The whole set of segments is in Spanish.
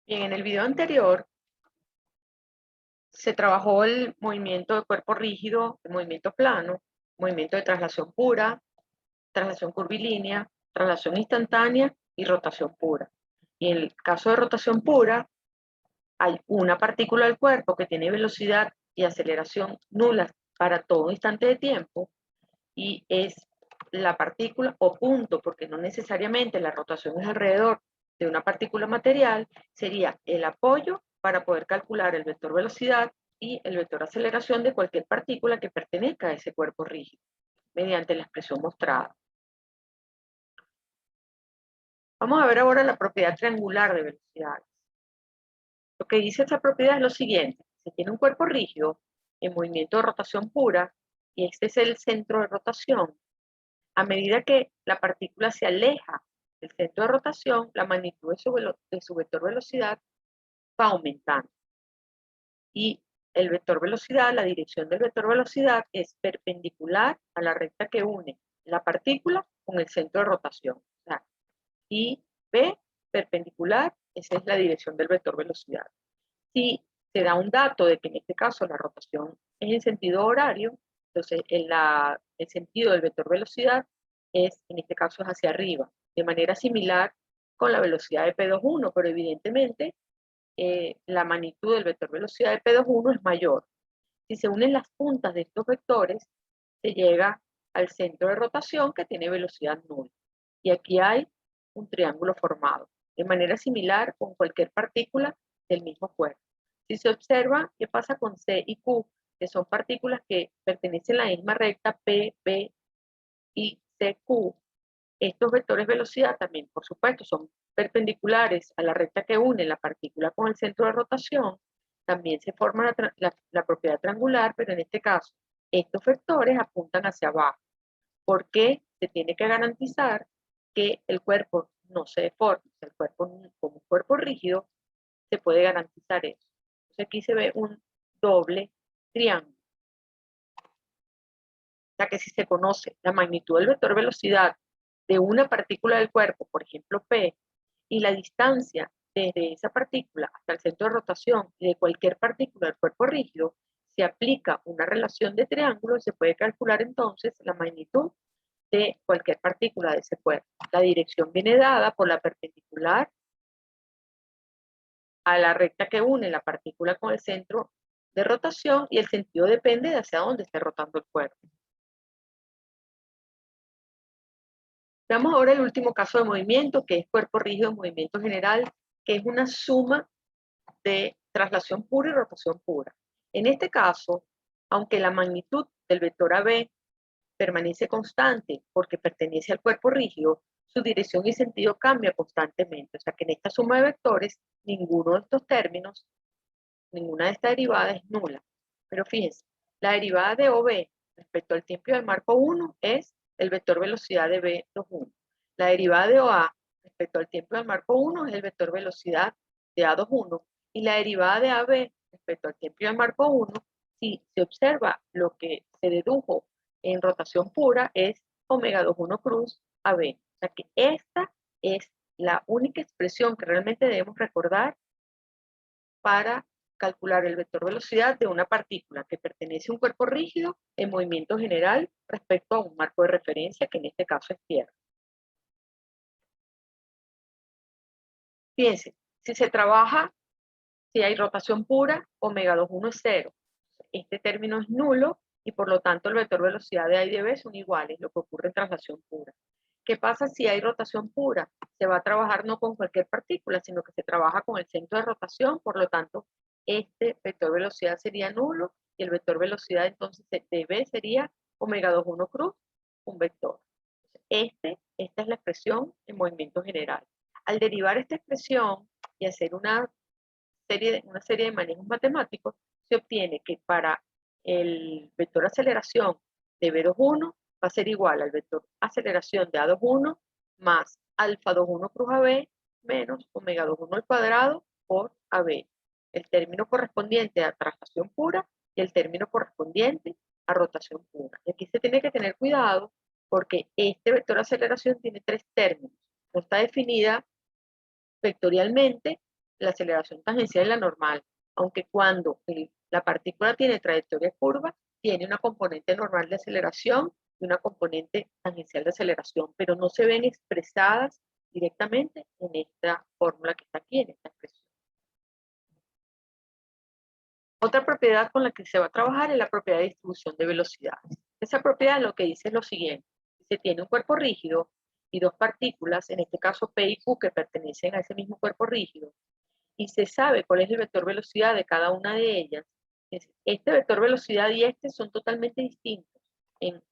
Bien, en el video anterior se trabajó el movimiento de cuerpo rígido, el movimiento plano, movimiento de traslación pura, traslación curvilínea, traslación instantánea y rotación pura. Y en el caso de rotación pura, hay una partícula del cuerpo que tiene velocidad y aceleración nulas para todo instante de tiempo y es la partícula o punto, porque no necesariamente la rotación es alrededor de una partícula material, sería el apoyo para poder calcular el vector velocidad y el vector aceleración de cualquier partícula que pertenezca a ese cuerpo rígido, mediante la expresión mostrada. Vamos a ver ahora la propiedad triangular de velocidades. Lo que dice esta propiedad es lo siguiente: si tiene un cuerpo rígido en movimiento de rotación pura, y este es el centro de rotación, a medida que la partícula se aleja del centro de rotación, la magnitud de su vector velocidad va aumentando. Y el vector velocidad, la dirección del vector velocidad es perpendicular a la recta que une la partícula con el centro de rotación. O sea, y B perpendicular, esa es la dirección del vector velocidad. Si se da un dato de que en este caso la rotación es en sentido horario, entonces el sentido del vector velocidad es, en este caso, es hacia arriba, de manera similar con la velocidad de P21, pero evidentemente la magnitud del vector velocidad de P21 es mayor. Si se unen las puntas de estos vectores, se llega al centro de rotación que tiene velocidad nula. Y aquí hay un triángulo formado, de manera similar con cualquier partícula del mismo cuerpo. Si se observa qué pasa con C y Q, que son partículas que pertenecen a la misma recta P, B y CQ, estos vectores de velocidad también, por supuesto, son perpendiculares a la recta que une la partícula con el centro de rotación. También se forma la propiedad triangular, pero en este caso, estos vectores apuntan hacia abajo, porque se tiene que garantizar que el cuerpo no se deforme. El cuerpo, como un cuerpo rígido, se puede garantizar eso. Entonces aquí se ve un doble triángulo. O sea que si se conoce la magnitud del vector velocidad de una partícula del cuerpo, por ejemplo P, y la distancia desde esa partícula hasta el centro de rotación de cualquier partícula del cuerpo rígido, se aplica una relación de triángulo y se puede calcular entonces la magnitud de cualquier partícula de ese cuerpo. La dirección viene dada por la perpendicular a la recta que une la partícula con el centro de rotación y el sentido depende de hacia dónde esté rotando el cuerpo. Veamos ahora el último caso de movimiento, que es cuerpo rígido en movimiento general, que es una suma de traslación pura y rotación pura. En este caso, aunque la magnitud del vector AB permanece constante porque pertenece al cuerpo rígido, su dirección y sentido cambia constantemente. O sea que en esta suma de vectores, ninguno de estos términos, ninguna de estas derivadas es nula. Pero fíjense, la derivada de OB respecto al tiempo del marco 1 es el vector velocidad de B21. La derivada de OA respecto al tiempo del marco 1 es el vector velocidad de A21. Y la derivada de AB respecto al tiempo del marco 1, si se observa lo que se dedujo en rotación pura, es omega 21 cruz AB. O sea que esta es la única expresión que realmente debemos recordar para calcular el vector velocidad de una partícula que pertenece a un cuerpo rígido en movimiento general respecto a un marco de referencia, que en este caso es tierra. Fíjense, si se trabaja, si hay rotación pura, omega 21 es 0. Este término es nulo y por lo tanto el vector velocidad de A y de B son iguales, lo que ocurre en traslación pura. ¿Qué pasa si hay rotación pura? Se va a trabajar no con cualquier partícula, sino que se trabaja con el centro de rotación, por lo tanto, este vector velocidad sería nulo y el vector velocidad entonces de B sería omega 21 cruz, un vector. Esta es la expresión en movimiento general. Al derivar esta expresión y hacer una serie de manejos matemáticos, se obtiene que para el vector aceleración de B21 va a ser igual al vector aceleración de A21 más alfa 21 cruz AB menos omega 21 al cuadrado por AB. El término correspondiente a traslación pura y el término correspondiente a rotación pura. Y aquí se tiene que tener cuidado porque este vector de aceleración tiene tres términos. No está definida vectorialmente la aceleración tangencial y la normal, aunque cuando la partícula tiene trayectoria curva, tiene una componente normal de aceleración y una componente tangencial de aceleración, pero no se ven expresadas directamente en esta fórmula que está aquí, en esta expresión. Otra propiedad con la que se va a trabajar es la propiedad de distribución de velocidades. Esa propiedad lo que dice es lo siguiente: se tiene un cuerpo rígido y dos partículas, en este caso P y Q, que pertenecen a ese mismo cuerpo rígido, y se sabe cuál es el vector velocidad de cada una de ellas. Este vector velocidad y este son totalmente distintos en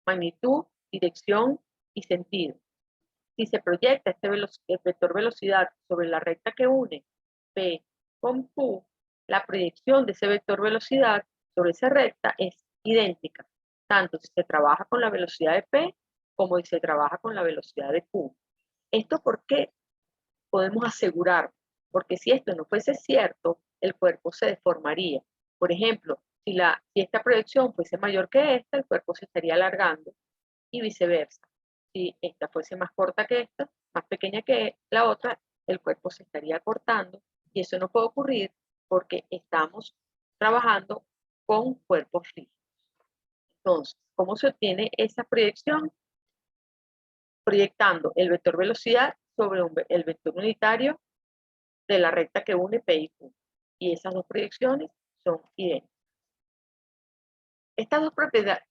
magnitud, dirección y sentido. Si se proyecta el vector velocidad sobre la recta que une P con Q, la proyección de ese vector velocidad sobre esa recta es idéntica, tanto si se trabaja con la velocidad de P como si se trabaja con la velocidad de Q. ¿Esto por qué podemos asegurar? Porque si esto no fuese cierto, el cuerpo se deformaría. Por ejemplo, si esta proyección fuese mayor que esta, el cuerpo se estaría alargando y viceversa. Si esta fuese más corta que esta, más pequeña que la otra, el cuerpo se estaría cortando, y eso no puede ocurrir porque estamos trabajando con cuerpos rígidos. Entonces, ¿cómo se obtiene esa proyección? Proyectando el vector velocidad sobre el vector unitario de la recta que une P y Q. Y esas dos proyecciones son idénticas. Estas dos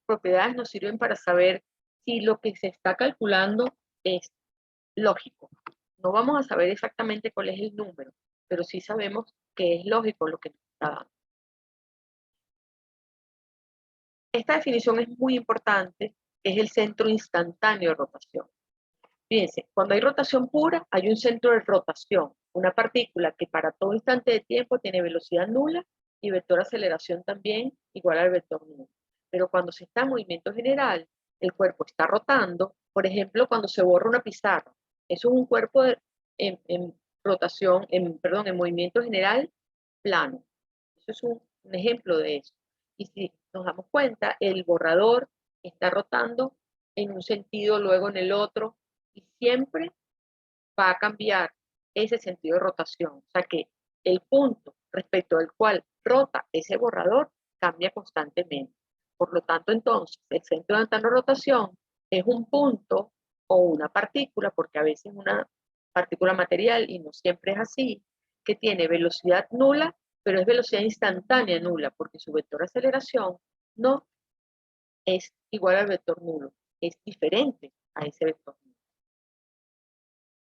propiedades nos sirven para saber si lo que se está calculando es lógico. No vamos a saber exactamente cuál es el número, pero sí sabemos que es lógico lo que nos está dando. Esta definición es muy importante, es el centro instantáneo de rotación. Fíjense, cuando hay rotación pura, hay un centro de rotación, una partícula que para todo instante de tiempo tiene velocidad nula y vector aceleración también igual al vector nulo. Pero cuando se está en movimiento general, el cuerpo está rotando. Por ejemplo, cuando se borra una pizarra, eso es un cuerpo en rotación, en movimiento general plano. Eso es un ejemplo de eso. Y si nos damos cuenta, el borrador está rotando en un sentido, luego en el otro, y siempre va a cambiar ese sentido de rotación. O sea que el punto respecto al cual rota ese borrador cambia constantemente. Por lo tanto, entonces, el centro de ventana de rotación es un punto o una partícula, porque a veces una partícula material, y no siempre es así, que tiene velocidad nula, pero es velocidad instantánea nula, porque su vector de aceleración no es igual al vector nulo, es diferente a ese vector nulo.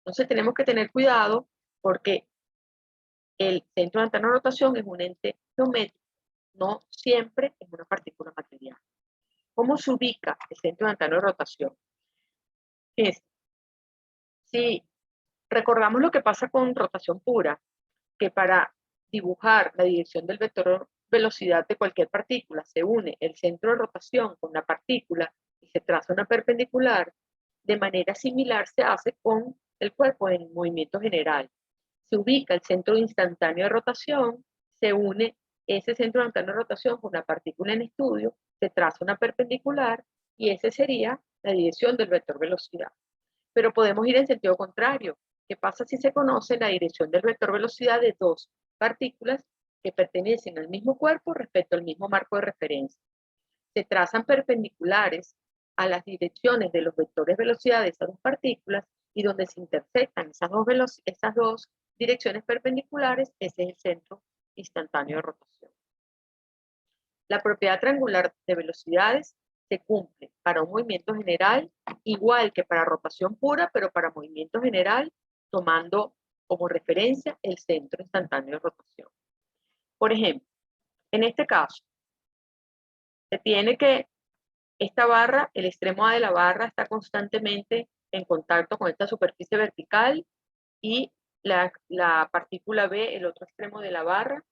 Entonces tenemos que tener cuidado porque el centro de ventana de rotación es un ente geométrico, no siempre es una partícula material. ¿Cómo se ubica el centro de ventana de rotación? Fíjense, si recordamos lo que pasa con rotación pura, que para dibujar la dirección del vector velocidad de cualquier partícula se une el centro de rotación con la partícula y se traza una perpendicular, de manera similar se hace con el cuerpo en movimiento general. Se ubica el centro instantáneo de rotación, se une ese centro instantáneo de rotación con una partícula en estudio, se traza una perpendicular y esa sería la dirección del vector velocidad. Pero podemos ir en sentido contrario. ¿Qué pasa si se conoce la dirección del vector velocidad de dos partículas que pertenecen al mismo cuerpo respecto al mismo marco de referencia? Se trazan perpendiculares a las direcciones de los vectores velocidad de esas dos partículas y donde se intersectan esas dos direcciones perpendiculares, ese es el centro instantáneo de rotación. La propiedad triangular de velocidades se cumple para un movimiento general igual que para rotación pura, pero para movimiento general tomando como referencia el centro instantáneo de rotación. Por ejemplo, en este caso, se tiene que esta barra, el extremo A de la barra está constantemente en contacto con esta superficie vertical y la partícula B, el otro extremo de la barra,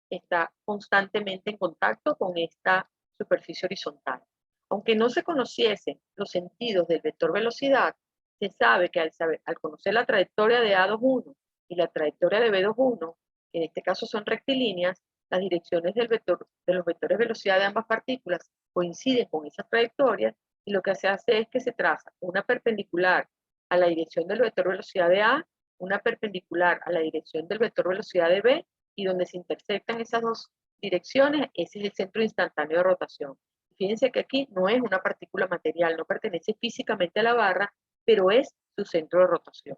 está constantemente en contacto con esta superficie horizontal. Aunque no se conociesen los sentidos del vector velocidad, se sabe que al conocer la trayectoria de A21 y la trayectoria de B21, que en este caso son rectilíneas, las direcciones de los vectores de velocidad de ambas partículas coinciden con esas trayectorias y lo que se hace es que se traza una perpendicular a la dirección del vector velocidad de A una perpendicular a la dirección del vector velocidad de B, y donde se intersectan esas dos direcciones, ese es el centro instantáneo de rotación. Fíjense que aquí no es una partícula material, no pertenece físicamente a la barra, pero es su centro de rotación.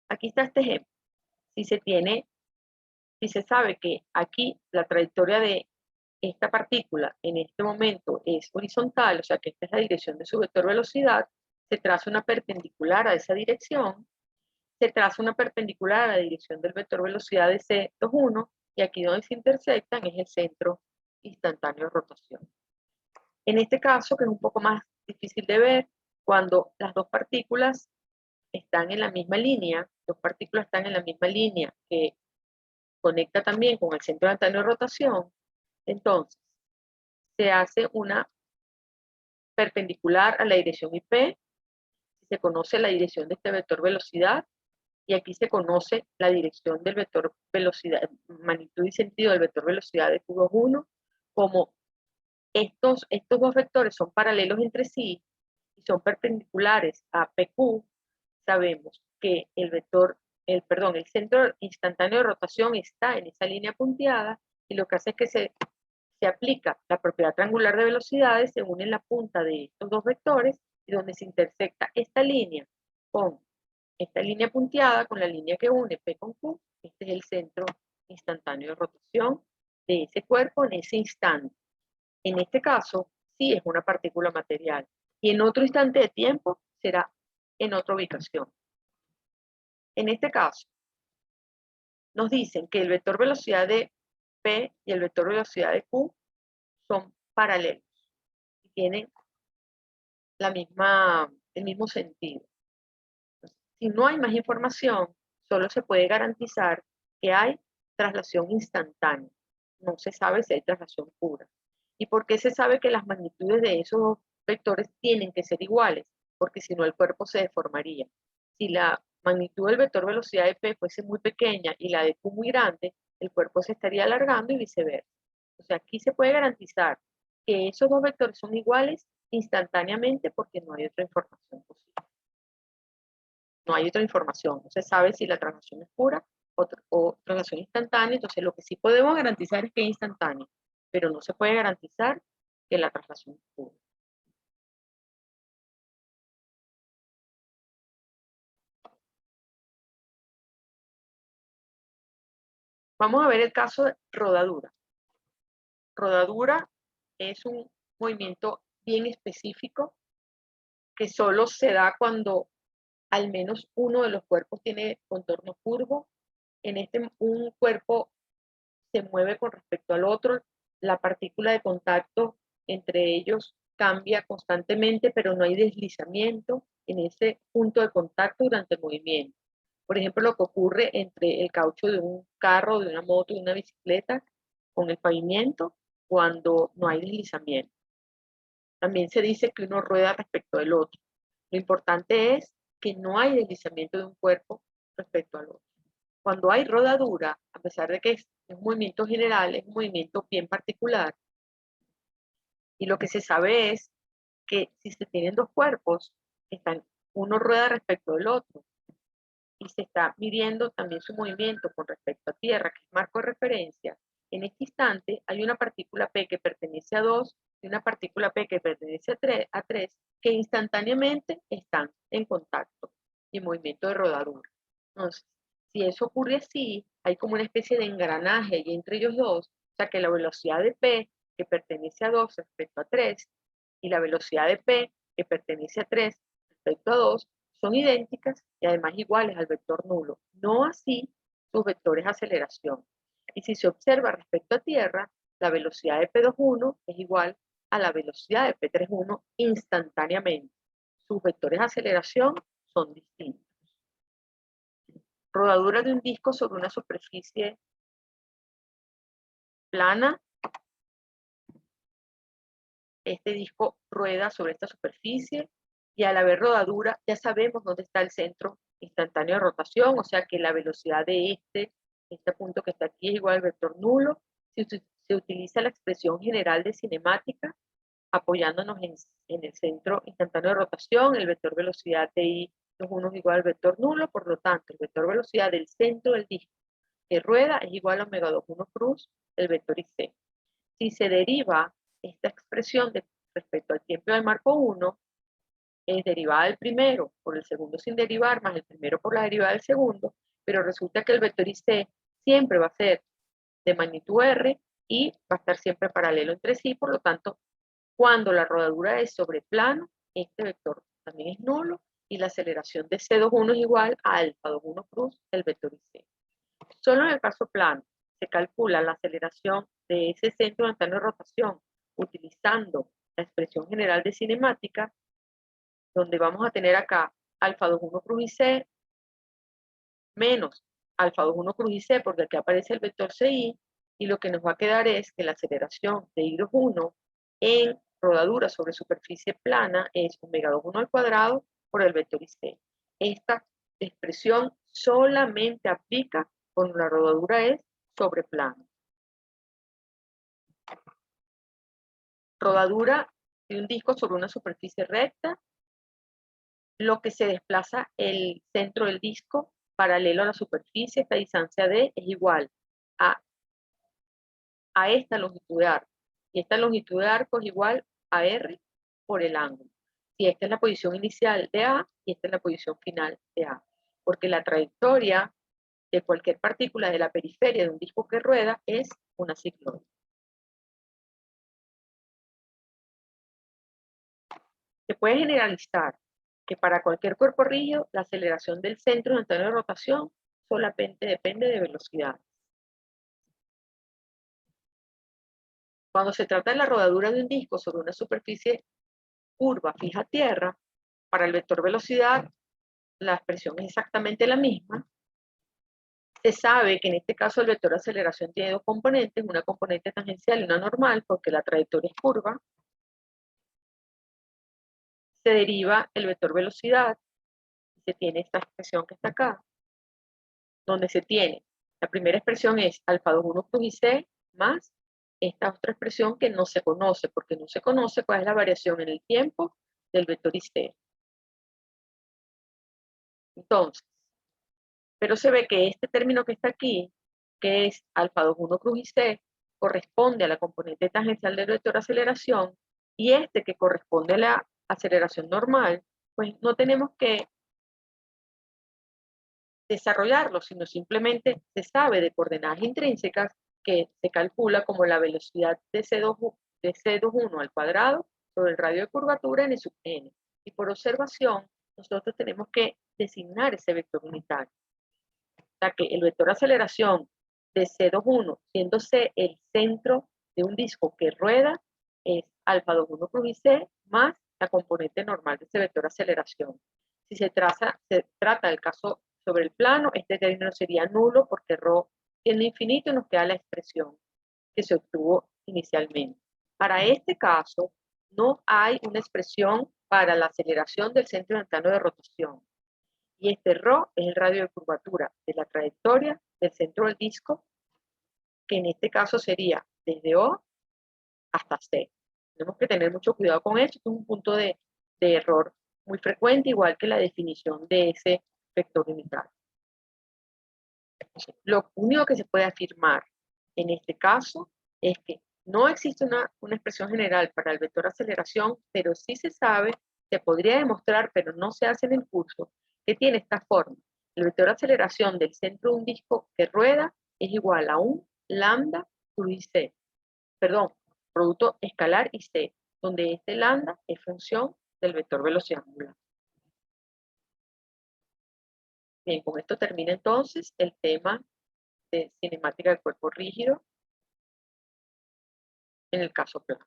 Aquí está este ejemplo. Si se sabe que aquí la trayectoria de esta partícula en este momento es horizontal, o sea que esta es la dirección de su vector velocidad, se traza una perpendicular a esa dirección, se traza una perpendicular a la dirección del vector velocidad de C21, y aquí donde se intersectan es el centro instantáneo de rotación. En este caso, que es un poco más difícil de ver, cuando las dos partículas están en la misma línea, que conecta también con el centro instantáneo de rotación, entonces se hace una perpendicular a la dirección IP, se conoce la dirección de este vector velocidad, y aquí se conoce la dirección del vector velocidad, magnitud y sentido del vector velocidad de Q21, como estos dos vectores son paralelos entre sí y son perpendiculares a PQ, sabemos que el centro instantáneo de rotación está en esa línea punteada, y lo que hace es que se aplica la propiedad triangular de velocidades, se une la punta de estos dos vectores, y donde se intersecta esta línea con esta línea punteada, con la línea que une P con Q, este es el centro instantáneo de rotación de ese cuerpo en ese instante. En este caso, sí es una partícula material, y en otro instante de tiempo será en otra ubicación. En este caso, nos dicen que el vector velocidad de P y el vector velocidad de Q son paralelos y tienen el mismo sentido. Si no hay más información, solo se puede garantizar que hay traslación instantánea. No se sabe si hay traslación pura. ¿Y por qué se sabe que las magnitudes de esos vectores tienen que ser iguales? Porque si no, el cuerpo se deformaría. Si la magnitud del vector velocidad de P fuese muy pequeña y la de Q muy grande, el cuerpo se estaría alargando y viceversa. O sea, aquí se puede garantizar que esos dos vectores son iguales instantáneamente, porque no hay otra información posible. No hay otra información, no se sabe si la traslación es pura o traslación instantánea. Entonces lo que sí podemos garantizar es que es instantánea, pero no se puede garantizar que la traslación es pura. Vamos a ver el caso de rodadura. Rodadura es un movimiento bien específico que solo se da cuando al menos uno de los cuerpos tiene contorno curvo. Un cuerpo se mueve con respecto al otro, la partícula de contacto entre ellos cambia constantemente, pero no hay deslizamiento en ese punto de contacto durante el movimiento. Por ejemplo, lo que ocurre entre el caucho de un carro, de una moto, de una bicicleta con el pavimento, cuando no hay deslizamiento. También se dice que uno rueda respecto del otro. Lo importante es que no hay deslizamiento de un cuerpo respecto al otro. Cuando hay rodadura, a pesar de que es un movimiento general, es un movimiento bien particular, y lo que se sabe es que si se tienen dos cuerpos, uno rueda respecto del otro, y se está midiendo también su movimiento con respecto a tierra, que es marco de referencia, en este instante hay una partícula P que pertenece a 2 y una partícula P que pertenece a 3, que instantáneamente están en contacto y en movimiento de rodadura. Entonces, si eso ocurre así, hay como una especie de engranaje y entre ellos dos, o sea que la velocidad de P que pertenece a 2 respecto a 3 y la velocidad de P que pertenece a 3 respecto a 2 son idénticas y además iguales al vector nulo, no así sus vectores de aceleración. Y si se observa respecto a tierra, la velocidad de P21 es igual a la velocidad de P31 instantáneamente. Sus vectores de aceleración son distintos. Rodadura de un disco sobre una superficie plana. Este disco rueda sobre esta superficie, y al haber rodadura ya sabemos dónde está el centro instantáneo de rotación, o sea que la velocidad de este punto que está aquí es igual al vector nulo. Se utiliza la expresión general de cinemática apoyándonos en el centro instantáneo de rotación, el vector velocidad de I 1 es igual al vector nulo, por lo tanto, el vector velocidad del centro del disco que rueda es igual a omega 2, 1 cruz, el vector IC. Si se deriva esta expresión respecto al tiempo del marco 1, es derivada del primero por el segundo sin derivar, más el primero por la derivada del segundo, pero resulta que el vector IC siempre va a ser de magnitud R y va a estar siempre paralelo entre sí, por lo tanto, cuando la rodadura es sobre plano, este vector también es nulo y la aceleración de C21 es igual a alfa 21 cruz del vector IC. Solo en el caso plano se calcula la aceleración de ese centro momentáneo de rotación utilizando la expresión general de cinemática, donde vamos a tener acá alfa 21 cruz IC menos alfa 21 cruz IC, porque aquí aparece el vector CI, y lo que nos va a quedar es que la aceleración de I21 en rodadura sobre superficie plana es omega 21 al cuadrado por el vector IC. Esta expresión solamente aplica cuando la rodadura es sobre plano. Rodadura de un disco sobre una superficie recta, lo que se desplaza el centro del disco paralelo a la superficie, esta distancia D es igual a esta longitud de arco. Y esta longitud de arco es igual a R por el ángulo. Si esta es la posición inicial de A y esta es la posición final de A. Porque la trayectoria de cualquier partícula de la periferia de un disco que rueda es una cicloide. Se puede generalizar que para cualquier cuerpo rígido, la aceleración del centro momentáneo de rotación solamente depende de velocidad. Cuando se trata de la rodadura de un disco sobre una superficie curva fija a tierra, para el vector velocidad, la expresión es exactamente la misma. Se sabe que en este caso el vector de aceleración tiene dos componentes, una componente tangencial y una normal, porque la trayectoria es curva. Se deriva el vector velocidad, y se tiene esta expresión que está acá, donde se tiene, la primera expresión es alfa 21 cruz IC más esta otra expresión que no se conoce, porque no se conoce cuál es la variación en el tiempo del vector IC. Entonces, pero se ve que este término que está aquí, que es alfa 21 cruz IC, corresponde a la componente tangencial del vector aceleración, y este que corresponde a la aceleración normal, pues no tenemos que desarrollarlo, sino simplemente se sabe de coordenadas intrínsecas que se calcula como la velocidad de C21 al cuadrado sobre el radio de curvatura n sub n. Y por observación, nosotros tenemos que designar ese vector unitario. O sea que el vector de aceleración de C21, siendo C el centro de un disco que rueda, es alfa 21 cruz IC más la componente normal de ese vector de aceleración. Si se trata del caso sobre el plano, este término sería nulo porque ρ tiende a infinito y nos queda la expresión que se obtuvo inicialmente. Para este caso, no hay una expresión para la aceleración del centro momentáneo de rotación. Y este ρ es el radio de curvatura de la trayectoria del centro del disco, que en este caso sería desde O hasta C. Tenemos que tener mucho cuidado con esto, es un punto de error muy frecuente, igual que la definición de ese vector unitario. Lo único que se puede afirmar en este caso es que no existe una expresión general para el vector de aceleración, pero sí se sabe, se podría demostrar, pero no se hace en el curso, que tiene esta forma. El vector de aceleración del centro de un disco que rueda es igual a un lambda cruz IC, perdón, producto escalar IC, donde este lambda es función del vector velocidad angular. Bien, con esto termina entonces el tema de cinemática del cuerpo rígido en el caso plano.